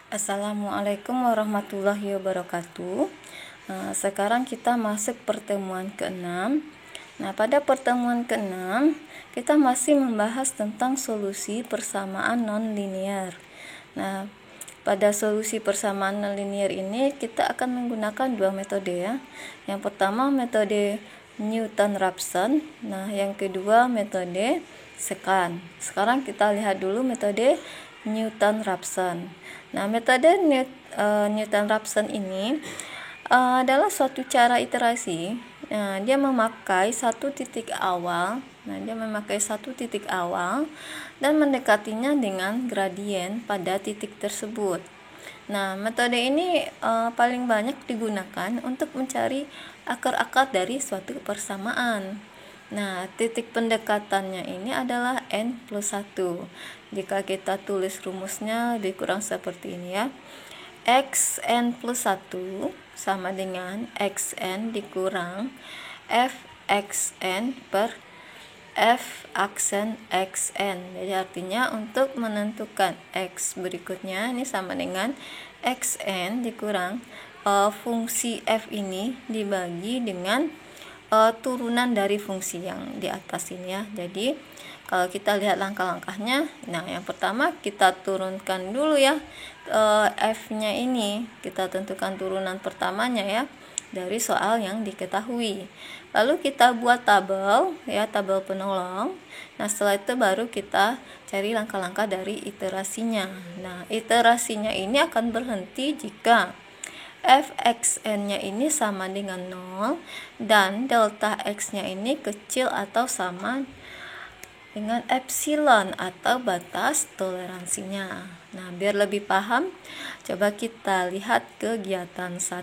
Assalamualaikum warahmatullahi wabarakatuh. Sekarang kita masuk pertemuan ke-6. Nah, pada pertemuan ke-6 kita masih membahas tentang solusi persamaan non-linear. Nah, pada solusi persamaan non-linear ini kita akan menggunakan dua metode ya. Yang pertama metode Newton-Raphson. Nah, yang kedua metode Secant. Sekarang kita lihat dulu metode Newton-Raphson. Nah, metode Newton-Raphson ini adalah suatu cara iterasi. Dia memakai satu titik awal. Dan mendekatinya dengan gradien pada titik tersebut. Nah, metode ini paling banyak digunakan untuk mencari akar-akar dari suatu persamaan. Nah, titik pendekatannya ini adalah n+1. Jika kita tulis rumusnya lebih kurang seperti ini ya. xn+1 sama dengan xn dikurang fxn per f aksen xn. Jadi artinya untuk menentukan x berikutnya ini sama dengan xn dikurang fungsi f ini dibagi dengan turunan dari fungsi yang di atas ini ya. Jadi kalau kita lihat langkah-langkahnya, nah yang pertama kita turunkan dulu ya f-nya ini, kita tentukan turunan pertamanya ya dari soal yang diketahui. Lalu kita buat tabel ya, tabel penolong. Nah, setelah itu baru kita cari langkah-langkah dari iterasinya. Nah, iterasinya ini akan berhenti jika fxn-nya ini sama dengan 0 dan delta x-nya ini kecil atau sama dengan epsilon atau batas toleransinya. Nah, biar lebih paham, coba kita lihat kegiatan 1.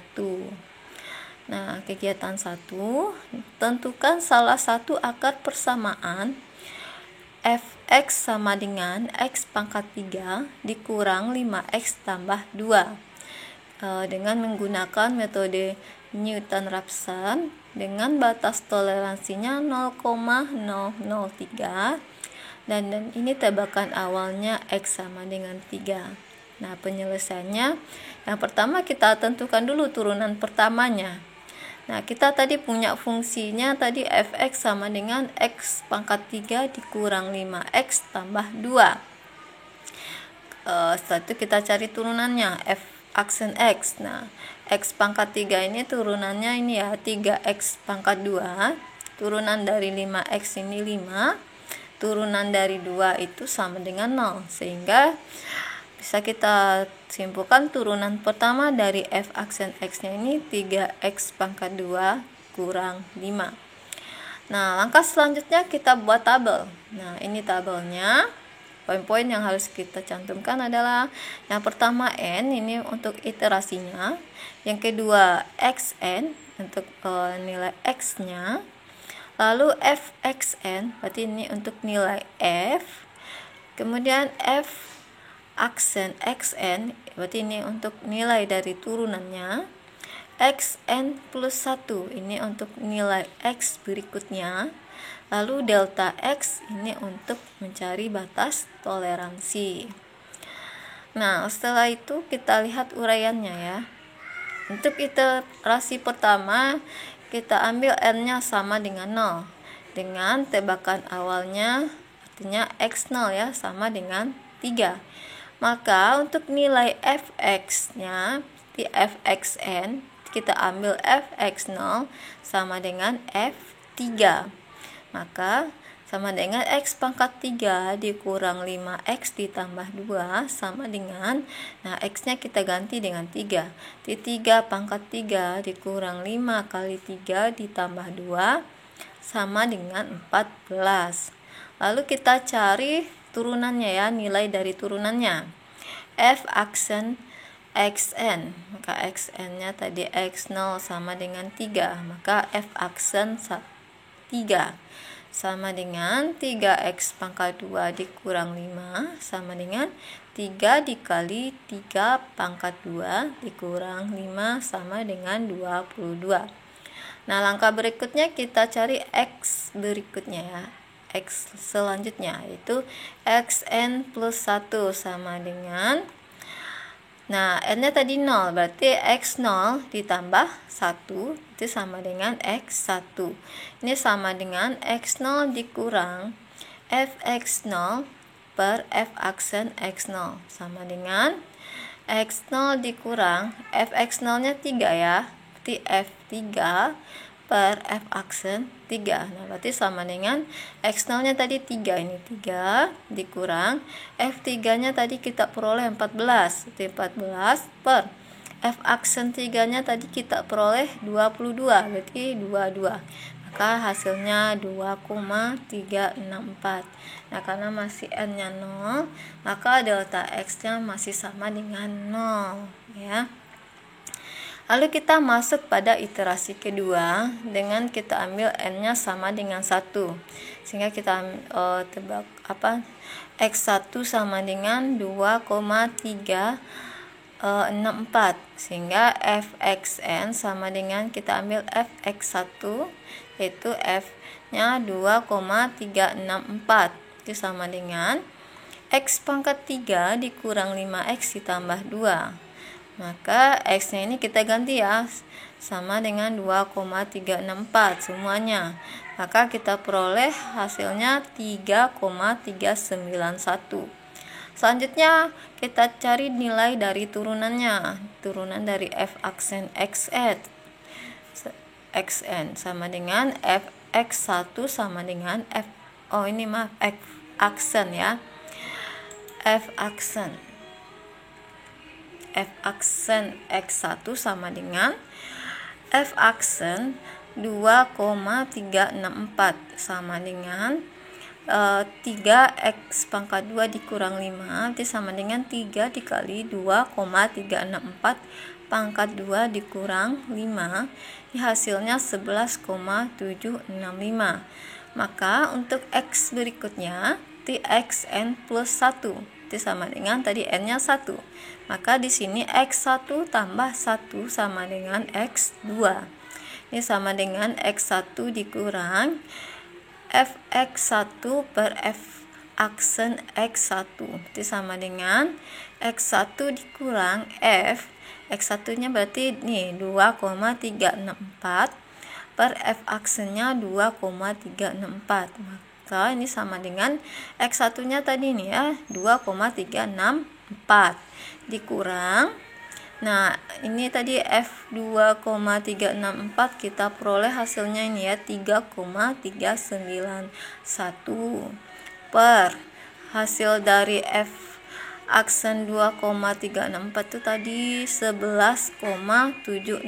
Nah, kegiatan 1, tentukan salah satu akar persamaan fx sama dengan x pangkat 3 dikurang 5x tambah 2 dengan menggunakan metode Newton-Raphson dengan batas toleransinya 0,003 dan ini tebakan awalnya x sama dengan 3. Nah, penyelesaiannya yang pertama kita tentukan dulu turunan pertamanya. Nah, kita tadi punya fungsinya tadi fx sama dengan x pangkat 3 dikurang 5x tambah 2. Setelah itu kita cari turunannya f aksen x. Nah, x pangkat 3 ini turunannya ini ya 3x pangkat 2. Turunan dari 5x ini 5. Turunan dari 2 itu sama dengan 0. Sehingga bisa kita simpulkan turunan pertama dari f aksen x-nya ini 3x pangkat 2 kurang 5. Nah, langkah selanjutnya kita buat tabel. Nah, ini tabelnya. Poin-poin yang harus kita cantumkan adalah yang pertama n ini untuk iterasinya, yang kedua xn untuk nilai x-nya, lalu fxn berarti ini untuk nilai f, kemudian f aksen xn berarti ini untuk nilai dari turunannya, xn+1 ini untuk nilai x berikutnya, lalu delta x ini untuk mencari batas toleransi. Nah, setelah itu kita lihat uraiannya ya. Untuk iterasi pertama kita ambil n-nya sama dengan 0 dengan tebakan awalnya artinya x0 ya sama dengan 3. Maka untuk nilai fx-nya di fxn kita ambil fx0 sama dengan f3. Maka sama dengan x pangkat 3 dikurang 5x ditambah 2 sama dengan, nah x-nya kita ganti dengan 3. Di 3 pangkat 3 dikurang 5 kali 3 ditambah 2 sama dengan 14. Lalu kita cari turunannya ya, nilai dari turunannya. F aksen xn, maka xn-nya tadi x0 sama dengan 3, maka f aksen 3 sama dengan 3x pangkat 2 dikurang 5 sama dengan 3 dikali 3 pangkat 2 dikurang 5 sama dengan 22. Nah, langkah berikutnya kita cari x berikutnya ya. X selanjutnya yaitu xn+1 sama dengan Nah, N-nya tadi 0, berarti X0 ditambah 1 itu sama dengan X1. Ini sama dengan X0 dikurang Fx0 per F aksen X0 sama dengan X0 dikurang Fx0 nya 3 ya, berarti F3 per F aksen 3. Nah, berarti sama dengan X0 nya tadi 3, ini 3 dikurang F3 nya tadi kita peroleh 14, itu 14 per F aksen 3 nya tadi kita peroleh 22, berarti 22. Maka hasilnya 2,364. Nah, karena masih N nya 0, maka delta X nya masih sama dengan 0 ya. Lalu kita masuk pada iterasi kedua dengan kita ambil N nya sama dengan 1, sehingga kita tebak X1 sama dengan 2,364, sehingga Fxn sama dengan kita ambil Fx1 yaitu F nya 2,364, itu sama dengan X pangkat 3 dikurang 5X ditambah 2. Maka X nya ini kita ganti ya, sama dengan 2,364 semuanya. Maka kita peroleh hasilnya 3,391. Selanjutnya kita cari nilai dari turunannya. Turunan dari F aksen Xn sama dengan Fx1 sama dengan F aksen ya. F aksen X1 sama dengan F aksen 2,364 sama dengan 3x pangkat 2 dikurang 5 itu sama dengan 3 dikali 2,364 pangkat 2 dikurang 5, ini hasilnya 11,765. Maka untuk X berikutnya Xn plus 1 itu sama dengan tadi N nya 1. Maka di sini X1 tambah 1 sama dengan X2. Ini sama dengan X1 dikurang Fx1 per F aksen X1. Itu sama dengan X1 dikurang F. X1 nya berarti nih 2,364 per F aksennya 2,364. Maka ini sama dengan X1 nya tadi nih ya 2,364 dikurang, nah ini tadi F 2,364 kita peroleh hasilnya ini ya 3,391 per hasil dari F aksen 2,364 itu tadi 11,765.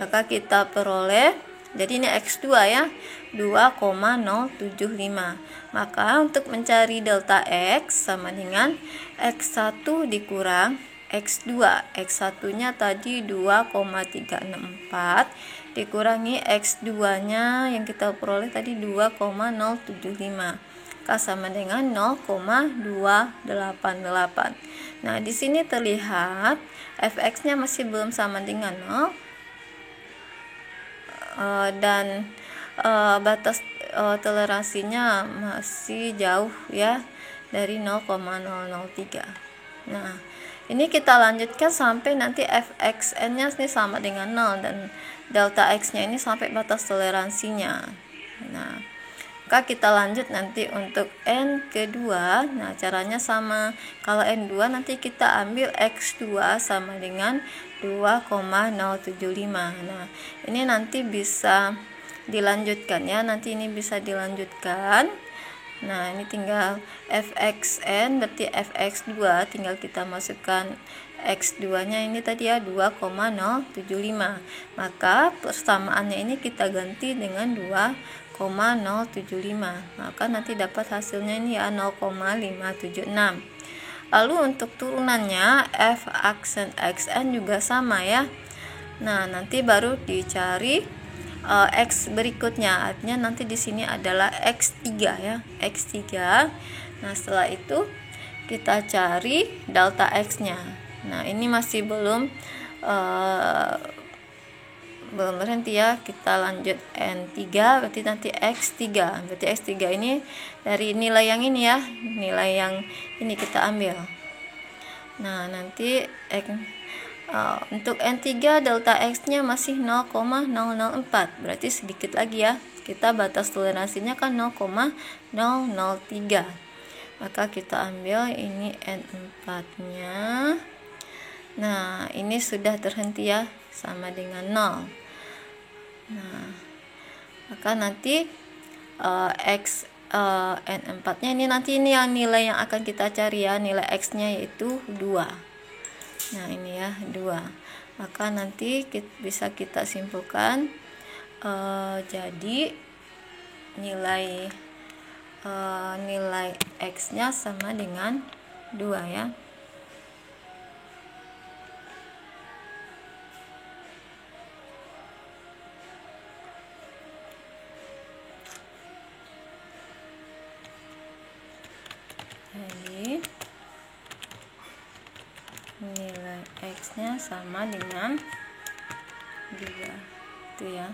Maka kita peroleh, jadi ini X2 ya 2,075. Maka untuk mencari delta X sama dengan X1 dikurang X2. X1 nya tadi 2,364 dikurangi X2 nya yang kita peroleh tadi 2,075, sama dengan 0,288. Nah, di sini terlihat Fx nya masih belum sama dengan 0 dan batas toleransinya masih jauh ya dari 0,003. Nah, ini kita lanjutkan sampai nanti Fxn nya ini sama dengan 0 dan delta X nya ini sampai batas toleransinya. Nah, maka kita lanjut nanti untuk N kedua. Nah, caranya sama. Kalau N2 nanti kita ambil X2 sama dengan 2,075. Nah, ini nanti bisa dilanjutkan ya. Nanti ini bisa dilanjutkan. Nah, ini tinggal Fxn berarti Fx2 tinggal kita masukkan X2 nya ini tadi ya 2,075. Maka persamaannya ini kita ganti dengan 2,075. Maka nanti dapat hasilnya ini ya 0,576. Lalu untuk turunannya F aksen Xn juga sama ya. Nah, nanti baru dicari X berikutnya, artinya nanti di sini adalah X3 ya, X3. Nah, setelah itu kita cari delta X-nya. Nah, ini masih belum berhenti ya, kita lanjut N3 berarti nanti X3. Berarti X3 ini dari nilai yang ini ya, nilai yang ini kita ambil. Nah, nanti untuk N3 delta X-nya masih 0,004, berarti sedikit lagi ya. Kita batas toleransinya kan 0,003. Maka kita ambil ini N4-nya. Nah, ini sudah terhenti ya, sama dengan 0. Nah, maka nanti N4-nya ini nanti ini yang nilai yang akan kita cari ya, nilai X-nya yaitu 2. Nah, ini ya 2. Maka nanti bisa kita simpulkan jadi nilai X-nya sama dengan 2 ya. Jadi nilai X-nya sama dengan 2 itu ya.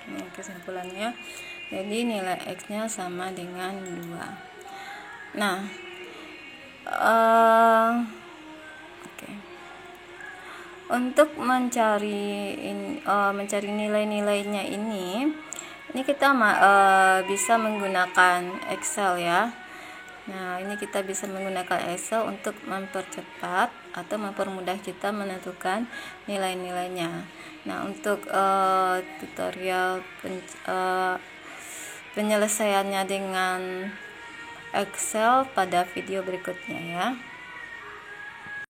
Ini kesimpulannya. Jadi nilai X-nya sama dengan 2. Nah, untuk mencari nilai-nilainya ini kita bisa menggunakan Excel ya. Nah, ini kita bisa menggunakan Excel untuk mempercepat atau mempermudah kita menentukan nilai-nilainya. Nah, untuk tutorial penyelesaiannya dengan Excel pada video berikutnya ya.